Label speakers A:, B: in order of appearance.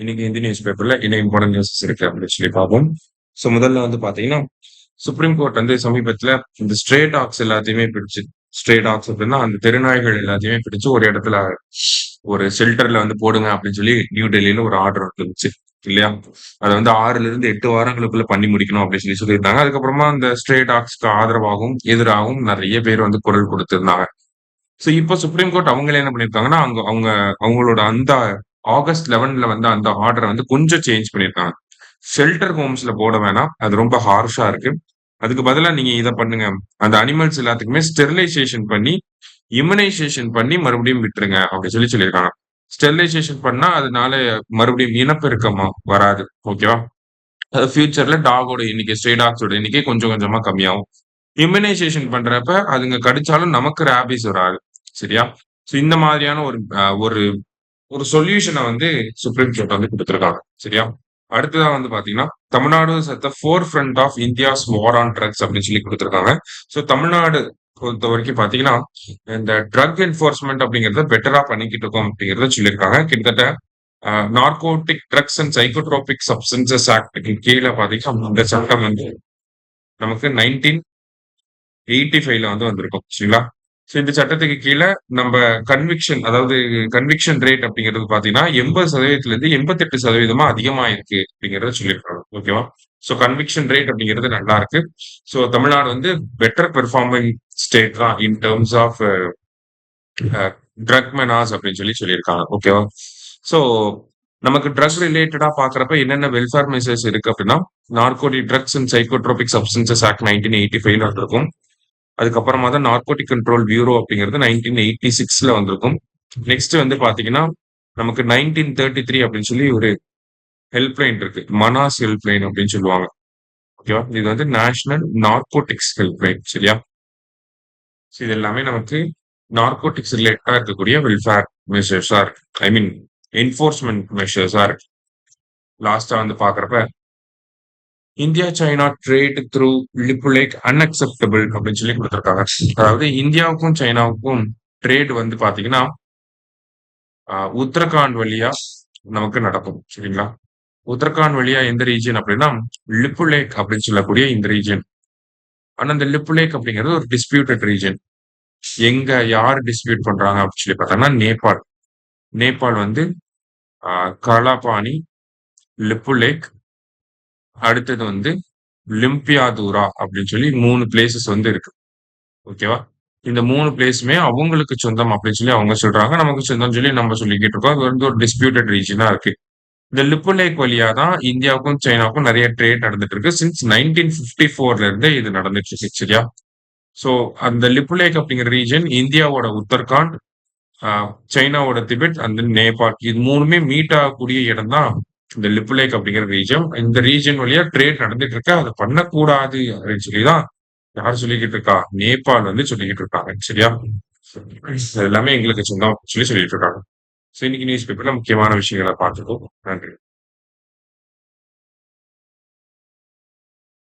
A: இன்னைக்கு இந்திய நியூஸ் பேப்பர்ல என்ன இம்பார்ட்டன்ட் நியூஸஸ் இருக்கு அப்படின்னு சொல்லி பார்ப்போம். ஸோ முதல்ல வந்து பாத்தீங்கன்னா சுப்ரீம் கோர்ட் வந்து சமீபத்துல இந்த ஸ்ட்ரே டாக்ஸ் எல்லாத்தையுமே பிடிச்சு ஸ்ட்ரே டாக்ஸ் அப்படின்னா அந்த தெருநாய்கள் எல்லாத்தையுமே பிடிச்சு ஒரு இடத்துல ஒரு ஷெல்டர்ல வந்து போடுங்க அப்படின்னு சொல்லி நியூ டெல்லியில ஒரு ஆர்டர் வந்துருந்துச்சு இல்லையா. அதை வந்து 6 ல இருந்து 8 வாரங்களுக்குள்ள பண்ணி முடிக்கணும் அப்படின்னு சொல்லி சொல்லியிருந்தாங்க. அதுக்கப்புறமா அந்த ஸ்ட்ரே டாக்ஸ்க்கு ஆதரவாகவும் எதிராகவும் நிறைய பேர் வந்து குரல் கொடுத்திருந்தாங்க. ஸோ இப்போ சுப்ரீம் கோர்ட் அவங்களே என்ன பண்ணியிருக்காங்கன்னா அவங்க அவங்க அவங்களோட அந்த ஆகஸ்ட் 11ல வந்து அந்த ஆர்டரை வந்து கொஞ்சம் சேஞ்ச் பண்ணியிருக்காங்க. ஷெல்டர் ஹோம்ஸ்ல போட வேணாம், அது ரொம்ப ஹார்ஷா இருக்கு. அதுக்கு பதிலா நீங்க இதை பண்ணுங்க, அந்த அனிமல்ஸ் எல்லாத்துக்குமே ஸ்டெரிலைசேஷன் பண்ணி இம்யூனைசேஷன் பண்ணி மறுபடியும் விட்டுருங்க அப்படின்னு சொல்லி சொல்லியிருக்காங்க. ஸ்டெரிலைசேஷன் பண்ணா அதனால மறுபடியும் இனப்பெருக்கமா வராது. ஓகேவா. ஃபியூச்சர்ல டாகோட எண்ணிக்கை ஸ்ட்ரே டாக்ஸோட எண்ணிக்கை கொஞ்சம் கொஞ்சமா கம்மியாகும். இம்யூனைசேஷன் பண்றப்ப அதுங்க கடிச்சாலும் நமக்கு ரேபிஸ் வராது. சரியா. சோ இந்த மாதிரியான ஒரு ஒரு சொல்யூஷனை வந்து சுப்ரீம் கோர்ட் வந்து கொடுத்திருக்காங்க. சரியா. அடுத்ததா வந்து பாத்தீங்கன்னா Tamil Nadu at the forefront of India's war on drugs அப்படின்னு சொல்லி கொடுத்திருக்காங்க. ஸோ தமிழ்நாடு பொறுத்த வரைக்கும் பாத்தீங்கன்னா இந்த ட்ரக் என்ஃபோர்ஸ்மெண்ட் அப்படிங்கறத பெட்டரா பண்ணிக்கிட்டு இருக்கோம் அப்படிங்கறத சொல்லியிருக்காங்க. கிட்டத்தட்ட narcotic drugs and psychotropic substances ஆக்டுக்கு கீழே பாத்தீங்கன்னா இந்த சட்டம் வந்து நமக்கு 1985ல வந்து வந்திருக்கும். சரிங்களா. ஸோ இந்த சட்டத்துக்கு கீழே நம்ம கன்விக்ஷன், அதாவது கன்விக்ஷன் ரேட் அப்படிங்கிறது பாத்தீங்கன்னா 80%ல இருந்து 88% அதிகமா இருக்கு அப்படிங்கறத சொல்லியிருக்காங்க. ஓகேவா. ஸோ கன்விக்ஷன் ரேட் அப்படிங்கிறது நல்லா இருக்கு. ஸோ தமிழ்நாடு வந்து பெட்டர் பெர்ஃபார்மிங் ஸ்டேட் தான் இன் டேர்ம்ஸ் ஆஃப் ட்ரக் மெனாஸ் அப்படின்னு சொல்லி சொல்லியிருக்காங்க. ஓகேவா. ஸோ நமக்கு ட்ரக் ரிலேட்டடா பாக்குறப்ப என்னென்ன வெல்ஃபேர் மெசேஜ் இருக்கு அப்படின்னா narcotic drugs and psychotropic substances act 1985ல வந்திருக்கும். அதுக்கப்புறமா தான் நார்கோட்டிக் கண்ட்ரோல் பியூரோ அப்படிங்கிறது 1986ல வந்திருக்கும். நெக்ஸ்ட் வந்து பாத்தீங்கன்னா நமக்கு 1933 அப்படின்னு சொல்லி ஒரு ஹெல்ப்லைன் இருக்கு, மனாஸ் ஹெல்ப்லைன் அப்படின்னு சொல்லுவாங்க. ஓகேவா. இது வந்து நேஷனல் நார்கோட்டிக்ஸ் ஹெல்ப்லைன். சரியா. இது எல்லாமே நமக்கு நார்கோட்டிக்ஸ் ரிலேட்டடா இருக்கக்கூடிய வெல்ஃபேர் மெஷர்ஸா இருக்கு. ஐ மீன் என்ஃபோர்ஸ்மெண்ட் மெஷர்ஸா இருக்கு. லாஸ்டா வந்து பாக்குறப்ப India China trade through Lipulekh unacceptable அப்படின்னு சொல்லி கொடுத்திருக்காங்க. அதாவது இந்தியாவுக்கும் சைனாவுக்கும் ட்ரேட் வந்து பாத்தீங்கன்னா உத்தரகாண்ட் வழியா நமக்கு நடக்கும். சரிங்களா. உத்தரகாண்ட் வழியா எந்த ரீஜன் அப்படின்னா லிப்பு லேக் அப்படின்னு சொல்லக்கூடிய இந்த ரீஜன். ஆனா இந்த லிப்பு லேக் அப்படிங்கிறது ஒரு டிஸ்பியூட்டட் ரீஜன். எங்க யார் டிஸ்பியூட் பண்றாங்க அப்படின்னு சொல்லி பார்த்தோம்னா நேபாள். நேபாள் வந்து காலாபானி, லிப்பு லேக், அடுத்தது வந்து லிம்பியாதூரா அப்படின்னு சொல்லி 3 பிளேசஸ் வந்து இருக்கு. ஓகேவா. இந்த 3 பிளேஸுமே அவங்களுக்கு சொந்தம் அப்படின்னு சொல்லி அவங்க சொல்றாங்க. நமக்கு சொந்தம் சொல்லி நம்ம சொல்லிக்கிட்டு இருக்கோம். அது வந்து ஒரு டிஸ்பியூட்டட் ரீஜனா இருக்கு. இந்த லிப்பு லேக் வழியா தான் இந்தியாவுக்கும் சைனாவுக்கும் நிறைய ட்ரேட் நடந்துட்டு இருக்கு. சின்ஸ் 1954ல இருந்தே இது நடந்துட்டு இருக்கு. சரியா. சோ அந்த லிப்பு லேக் அப்படிங்கிற ரீஜன் இந்தியாவோட உத்தரகாண்ட், சைனாவோட திபெத் அண்ட் நேபாள், இது 3மே மீட் ஆகக்கூடிய இடம் தான் இந்த லிப்பு லேக் அப்படிங்கிற ரீஜன். இந்த ரீஜன் வழியா ட்ரேட் நடந்துட்டு இருக்கு. அதை பண்ணக்கூடாது அப்படின்னு சொல்லிதான் யார் சொல்லிக்கிட்டு இருக்கா, நேபாள் வந்து சொல்லிக்கிட்டு இருக்காங்க. சரியா. இது எல்லாமே எங்களுக்கு சொந்தம் சொல்லி சொல்லிட்டு இருக்காங்க. சோ இன்னைக்கு நியூஸ் பேப்பர்ல முக்கியமான விஷயங்களை பார்த்துக்கோ. நன்றி.